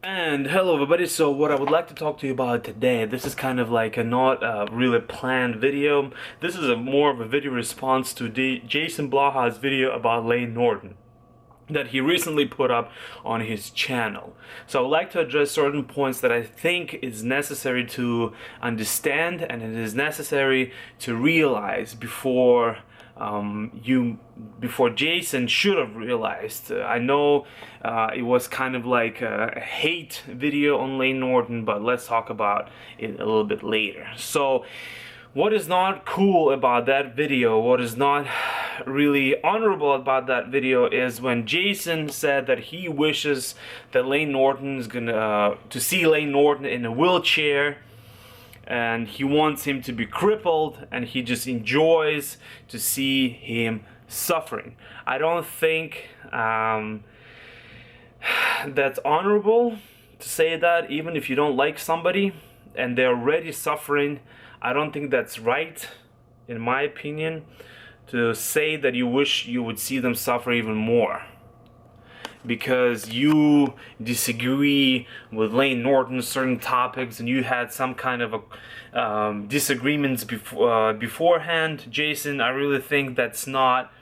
And hello everybody, so what I would like to talk to you about today, this is kind of like a not really planned video. This is more of a video response to Jason Blaha's video about Layne Norton that he recently put up on his channel. So I would like to address certain points that I think is necessary to understand and it is necessary to realize before before Jason should have realized. I know it was kind of like a hate video on Layne Norton, but let's talk about it a little bit later. So what is not cool about that video, what is not really honorable about that video, is when Jason said that he wishes that Layne Norton is gonna to see Layne Norton in a wheelchair, and he wants him to be crippled, and he just enjoys to see him suffering. I don't think that's honorable to say that, even if you don't like somebody and they're already suffering. I don't think that's right, in my opinion, to say that you wish you would see them suffer even more because you disagree with Layne Norton certain topics and you had some kind of a disagreements beforehand. Jason, I really think that's not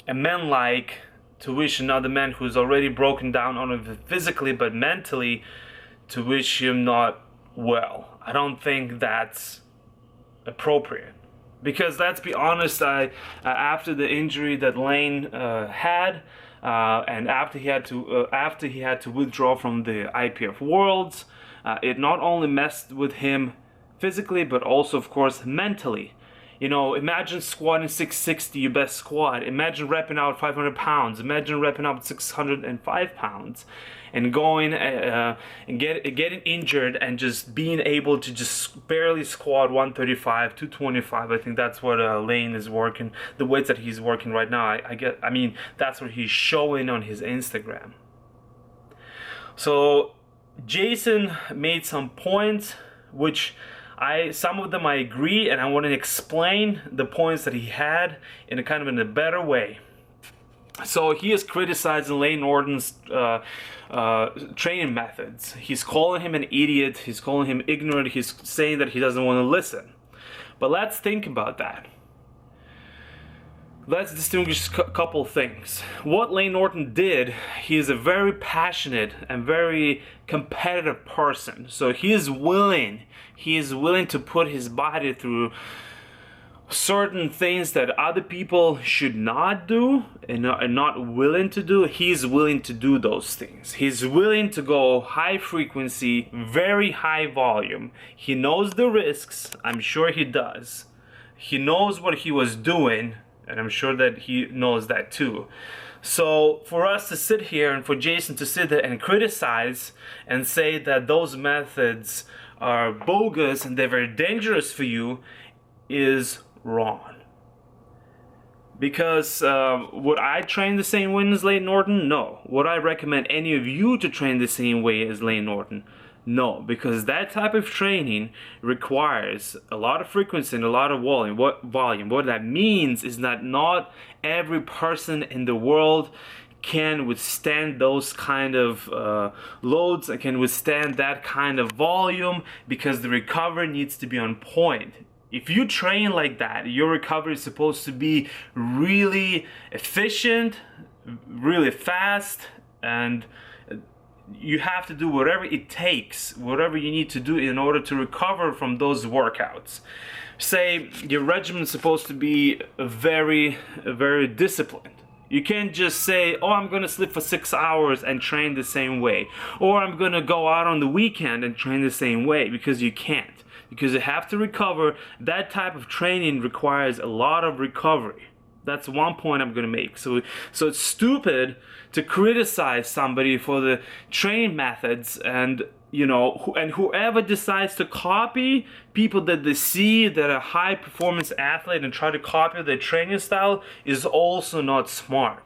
a man-like to wish another man who's already broken down, not only physically but mentally, to wish him not well. I don't think that's appropriate, because let's be honest, after the injury that Layne had, and after he had to withdraw from the IPF Worlds, it not only messed with him physically but also, of course, mentally. You know, imagine squatting 660, your best squat. Imagine repping out 500 pounds. Imagine repping out 605 pounds, and going and getting injured and just being able to just barely squat 135, 225. I think that's what Layne is working. The weights that he's working right now. I mean, that's what he's showing on his Instagram. So Jason made some points which some of them I agree, and I want to explain the points that he had in a better way. So he is criticizing Layne Norton's training methods. He's calling him an idiot, he's calling him ignorant, he's saying that he doesn't want to listen. But let's think about that. Let's distinguish a couple things. What Layne Norton did, he is a very passionate and very competitive person. So he is willing to put his body through certain things that other people should not do and not willing to do. He's willing to do those things. He's willing to go high frequency, very high volume. He knows the risks. I'm sure he does. He knows what he was doing, and I'm sure that he knows that too. So for us to sit here and for Jason to sit there and criticize and say that those methods are bogus and they're very dangerous for you is wrong. Because would I train the same way as Layne Norton? No. Would I recommend any of you to train the same way as Layne Norton? No, because that type of training requires a lot of frequency and a lot of volume. What that means is that not every person in the world can withstand those kind of loads, and can withstand that kind of volume, because the recovery needs to be on point. If you train like that, your recovery is supposed to be really efficient, really fast, and you have to do whatever it takes, whatever you need to do in order to recover from those workouts. Say your regimen is supposed to be very disciplined. You can't just say, oh, I'm gonna sleep for 6 hours and train the same way, or I'm gonna go out on the weekend and train the same way, because you can't. Because you have to recover. That type of training requires a lot of recovery. That's one point I'm gonna make. So it's stupid to criticize somebody for the training methods, and whoever decides to copy people that they see that are high performance athlete and try to copy their training style is also not smart.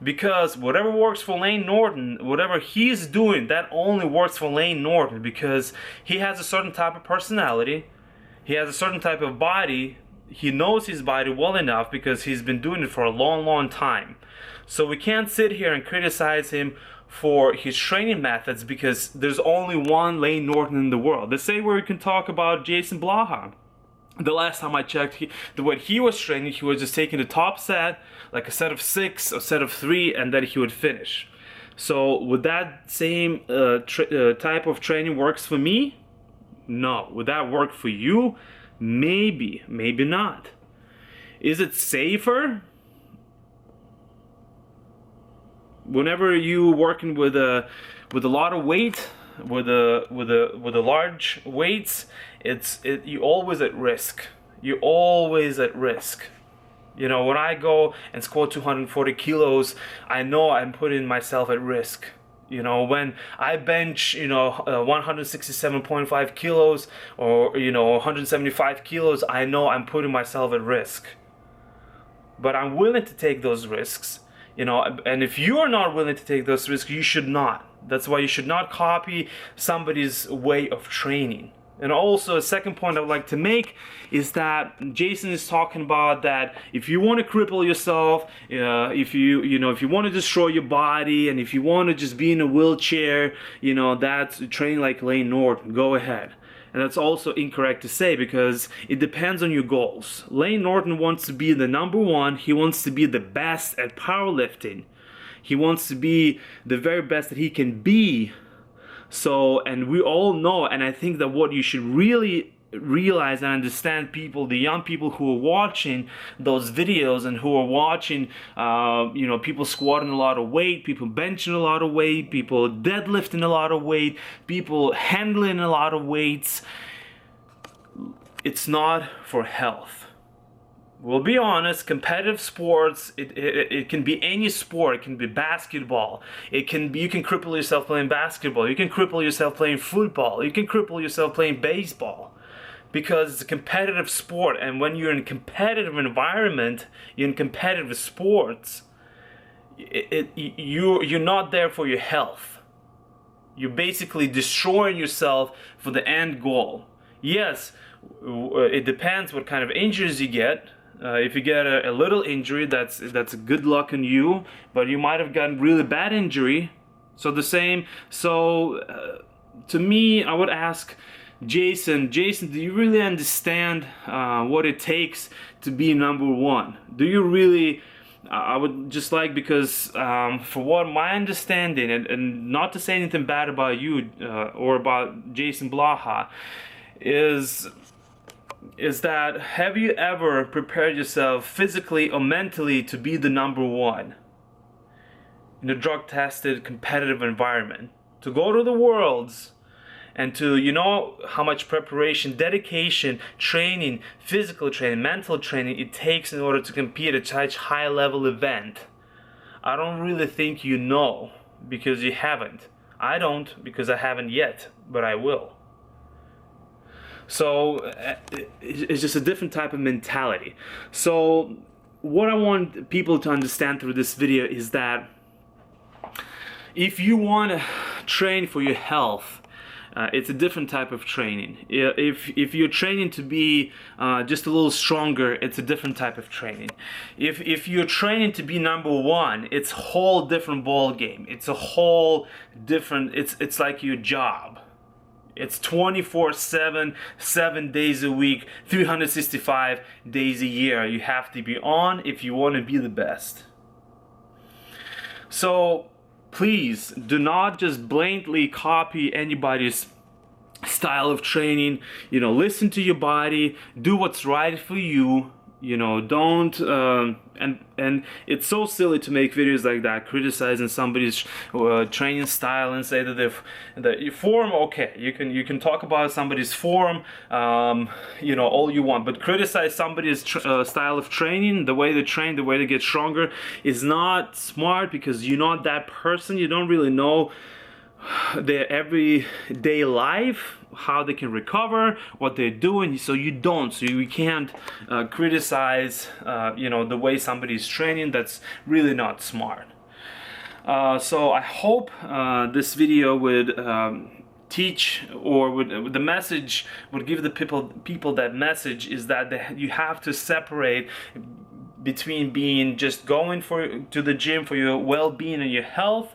Because whatever works for Layne Norton, whatever he's doing, that only works for Layne Norton, because he has a certain type of personality, he has a certain type of body. He knows his body well enough because he's been doing it for a long time. So we can't sit here and criticize him for his training methods, because there's only one Layne Norton in the world. The same way we can talk about Jason Blaha. The last time I checked, the way he was training, he was just taking the top set, like a set of 6, a set of 3, and then he would finish. So would that same type of training works for me? No. Would that work for you? Maybe, maybe not. Is it safer? Whenever you working with a lot of weight, with a large weights, you always at risk. You're always at risk. You know, when I go and squat 240 kilos, I know I'm putting myself at risk. You know, when I bench, 167.5 kilos or 175 kilos, I know I'm putting myself at risk. But I'm willing to take those risks. And if you are not willing to take those risks, you should not. That's why you should not copy somebody's way of training. And also, a second point I would like to make is that Jason is talking about that if you want to cripple yourself, if you want to destroy your body, and if you want to just be in a wheelchair, that's training like Layne Norton. Go ahead. And that's also incorrect to say, because it depends on your goals. Layne Norton wants to be the #1. He wants to be the best at powerlifting. He wants to be the very best that he can be. So, and we all know, and I think that what you should really realize and understand, the young people who are watching those videos and who are watching, people squatting a lot of weight, people benching a lot of weight, people deadlifting a lot of weight, people handling a lot of weights, it's not for health. We'll be honest, competitive sports, it can be any sport. It can be basketball. You can cripple yourself playing basketball. You can cripple yourself playing football. You can cripple yourself playing baseball. Because it's a competitive sport, and when you're in a competitive environment, you're in competitive sports, you're not there for your health. You're basically destroying yourself for the end goal. Yes, it depends what kind of injuries you get. If you get a little injury, that's good luck on you, but you might have gotten really bad injury. So to me, I would ask Jason, do you really understand what it takes to be #1? Do you really? I would just like, because for what my understanding, and not to say anything bad about you or about Jason Blaha, is that, have you ever prepared yourself physically or mentally to be the #1 in a drug-tested competitive environment? To go to the Worlds and to, how much preparation, dedication, training, physical training, mental training it takes in order to compete at such high-level event. I don't really think you know, because you haven't. I don't, because I haven't yet, but I will. So it's just a different type of mentality. So what I want people to understand through this video is that if you want to train for your health, it's a different type of training. If you're training to be just a little stronger, it's a different type of training. If you're training to be #1, it's a whole different ball game. It's a whole different. It's like your job. It's 24/7, 7 days a week, 365 days a year. You have to be on if you want to be the best. So please do not just blatantly copy anybody's style of training. Listen to your body, do what's right for you. Don't and it's so silly to make videos like that criticizing somebody's training style and say that your form, okay, you can talk about somebody's form all you want, but criticize somebody's style of training, the way they train, the way they get stronger, is not smart, because you're not that person. You don't really know their everyday life, how they can recover, what they're doing, so you can't criticize the way somebody's training. That's really not smart. So I hope this video would teach, or the message would give the people that message, is that you have to separate between being just going to the gym for your well-being and your health,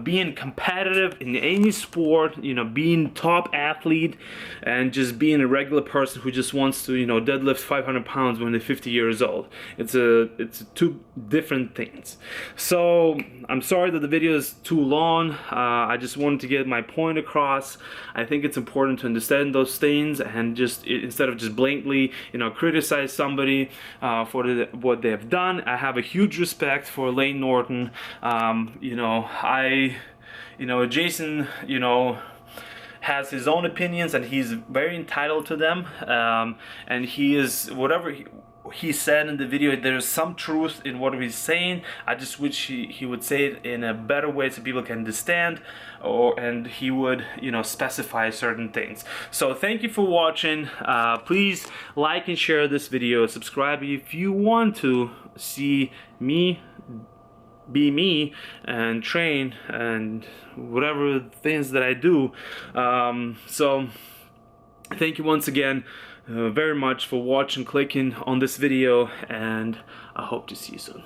being competitive in any sport, you know, being top athlete, and just being a regular person who just wants to, you know, deadlift 500 pounds when they're 50 years old. It's two different things. So I'm sorry that the video is too long. I just wanted to get my point across. I think it's important to understand those things, and just instead of just blankly, you know, criticize somebody for what they have done. I have a huge respect for Layne Norton. Jason, you know, has his own opinions, and he's very entitled to them. And he is, whatever he said in the video, there's some truth in what he's saying. I just wish he would say it in a better way so people can understand, and he would, you know, specify certain things. So thank you for watching. Please like and share this video. Subscribe if you want to see me be me and train and whatever things that I do. So thank you once again very much for watching, clicking on this video, and I hope to see you soon.